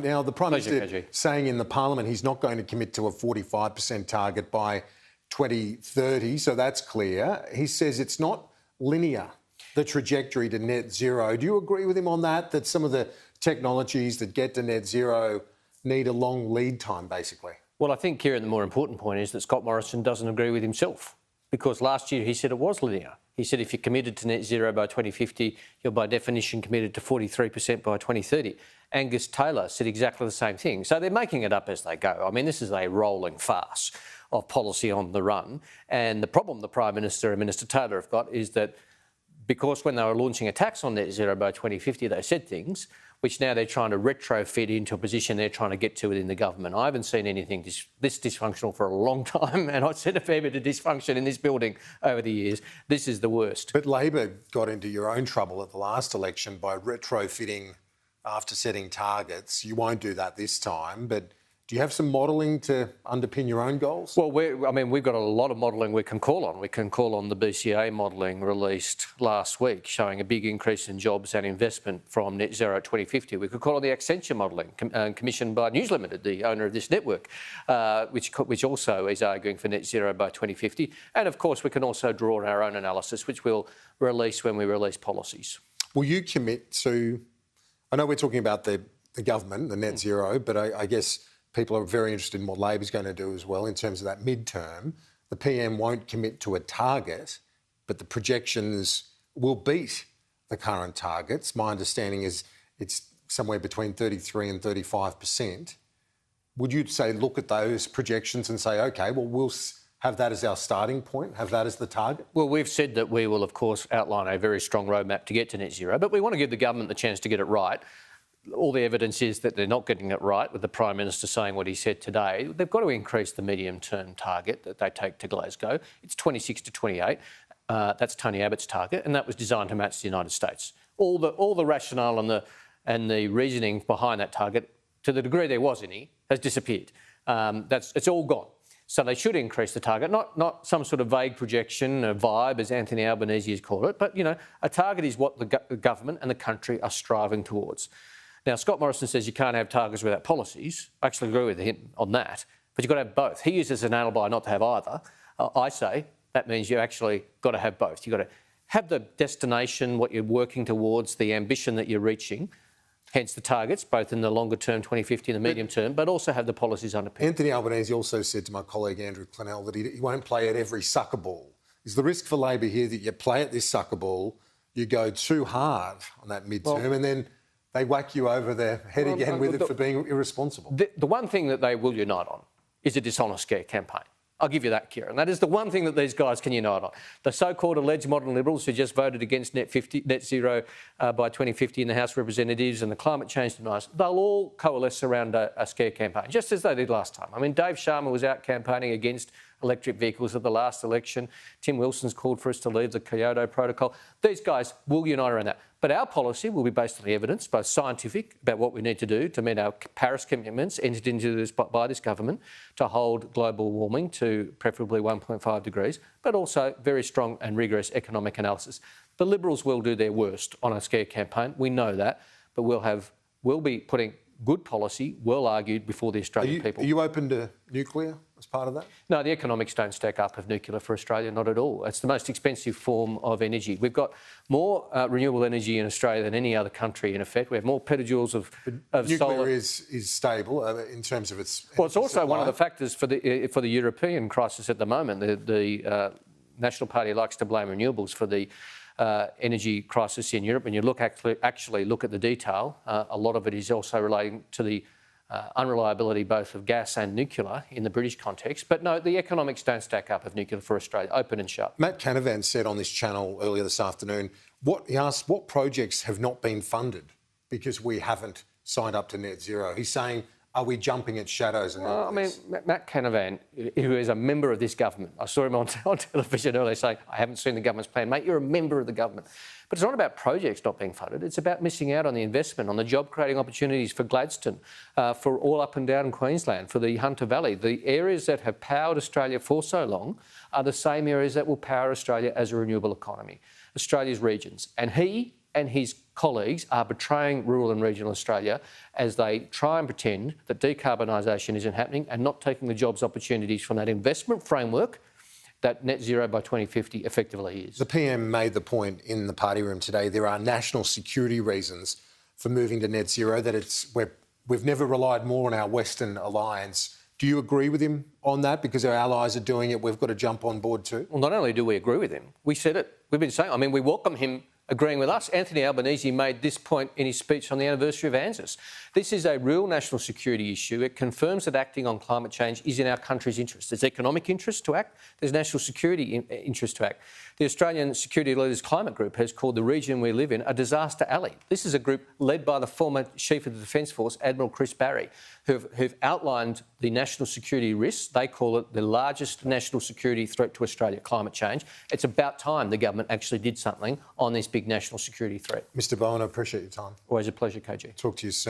Now, the Prime Minister saying in the Parliament he's not going to commit to a 45% target by 2030, so that's clear. He says it's not linear, the trajectory to net zero. Do you agree with him on that, that some of the technologies that get to net zero need a long lead time, basically? Well, I think, Kieran, the more important point is that Scott Morrison doesn't agree with himself, because last year he said it was linear. He said if you're committed to net zero by 2050, you're by definition committed to 43% by 2030. Angus Taylor said exactly the same thing. So they're making it up as they go. I mean, this is a rolling farce of policy on the run. And the problem the Prime Minister and Minister Taylor have got is that because when they were launching a tax on net zero by 2050, they said things which now they're trying to retrofit into a position they're trying to get to within the government. I haven't seen anything this dysfunctional for a long time, and I've seen a fair bit of dysfunction in this building over the years. This is the worst. But Labor got into your own trouble at the last election by retrofitting after setting targets. You won't do that this time, but do you have some modelling to underpin your own goals? Well, we've got a lot of modelling we can call on. We can call on the BCA modelling released last week, showing a big increase in jobs and investment from net zero at 2050. We could call on the Accenture modelling commissioned by News Limited, the owner of this network, which also is arguing for net zero by 2050. And of course, we can also draw on our own analysis, which we'll release when we release policies. Will you commit to, I know we're talking about the government, the net zero, but I guess people are very interested in what Labor's going to do as well in terms of that midterm. The PM won't commit to a target, but the projections will beat the current targets. My understanding is it's somewhere between 33 and 35%. Would you say look at those projections and say, OK, well, we'll have that as our starting point, have that as the target? Well, we've said that we will, of course, outline a very strong roadmap to get to net zero, but we want to give the government the chance to get it right. All the evidence is that they're not getting it right, with the Prime Minister saying what he said today. They've got to increase the medium-term target that they take to Glasgow. It's 26 to 28. That's Tony Abbott's target, and that was designed to match the United States. All the rationale and the reasoning behind that target, to the degree there was any, has disappeared. It's all gone. So they should increase the target, not some sort of vague projection, a vibe, as Anthony Albanese has called it, but, you know, a target is what the government and the country are striving towards. Now, Scott Morrison says you can't have targets without policies. I actually agree with him on that, but you've got to have both. He uses an alibi not to have either. I say that means you actually got to have both. You've got to have the destination, what you're working towards, the ambition that you're reaching, hence the targets, both in the longer term, 2050 and the medium term, but also have the policies underpinned. Anthony Albanese also said to my colleague Andrew Clennell that he won't play at every sucker ball. Is the risk for Labor here that you play at this sucker ball, you go too hard on that midterm, and then they whack you over the head again with it for being irresponsible? The one thing that they will unite on is a dishonest scare campaign. I'll give you that, Kieran. That is the one thing that these guys can unite on. The so-called alleged modern Liberals who just voted against net zero by 2050 in the House of Representatives and the climate change deniers, they'll all coalesce around a scare campaign, just as they did last time. I mean, Dave Sharma was out campaigning against electric vehicles at the last election. Tim Wilson's called for us to leave the Kyoto Protocol. These guys will unite around that. But our policy will be based on the evidence, both scientific, about what we need to do to meet our Paris commitments entered into this by this government to hold global warming to preferably 1.5 degrees, but also very strong and rigorous economic analysis. The Liberals will do their worst on a scare campaign. We know that, but we'll be putting good policy, well argued, before the Australian people. Are you open to nuclear as part of that? No, the economics don't stack up of nuclear for Australia, not at all. It's the most expensive form of energy. We've got more renewable energy in Australia than any other country, in effect. We have more petajoules of nuclear solar. Nuclear is stable in terms of its Well, it's also supply. one of the factors for the European crisis at the moment. The National Party likes to blame renewables for the energy crisis in Europe. When you actually look at the detail, a lot of it is also relating to the unreliability both of gas and nuclear in the British context. But no, the economics don't stack up of nuclear for Australia, open and shut. Matt Canavan said on this channel earlier this afternoon, he asked what projects have not been funded because we haven't signed up to net zero. He's saying, are we jumping at shadows? I mean, Matt Canavan, who is a member of this government, I saw him on television earlier saying, I haven't seen the government's plan. Mate, you're a member of the government. But it's not about projects not being funded. It's about missing out on the investment, on the job-creating opportunities for Gladstone, for all up and down Queensland, for the Hunter Valley. The areas that have powered Australia for so long are the same areas that will power Australia as a renewable economy, Australia's regions. And he and his colleagues are betraying rural and regional Australia as they try and pretend that decarbonisation isn't happening and not taking the jobs opportunities from that investment framework that net zero by 2050 effectively is. The PM made the point in the party room today, there are national security reasons for moving to net zero, that we've never relied more on our Western alliance. Do you agree with him on that? Because our allies are doing it, we've got to jump on board too? Well, not only do we agree with him, we said it. We've been saying, I mean, we welcome him agreeing with us. Anthony Albanese made this point in his speech on the anniversary of ANZUS. This is a real national security issue. It confirms that acting on climate change is in our country's interest. There's economic interest to act. There's national security interest to act. The Australian Security Leaders Climate Group has called the region we live in a disaster alley. This is a group led by the former Chief of the Defence Force, Admiral Chris Barry, who've outlined the national security risks. They call it the largest national security threat to Australia, climate change. It's about time the government actually did something on this big national security threat. Mr. Bowen, I appreciate your time. Always a pleasure, KG. Talk to you soon.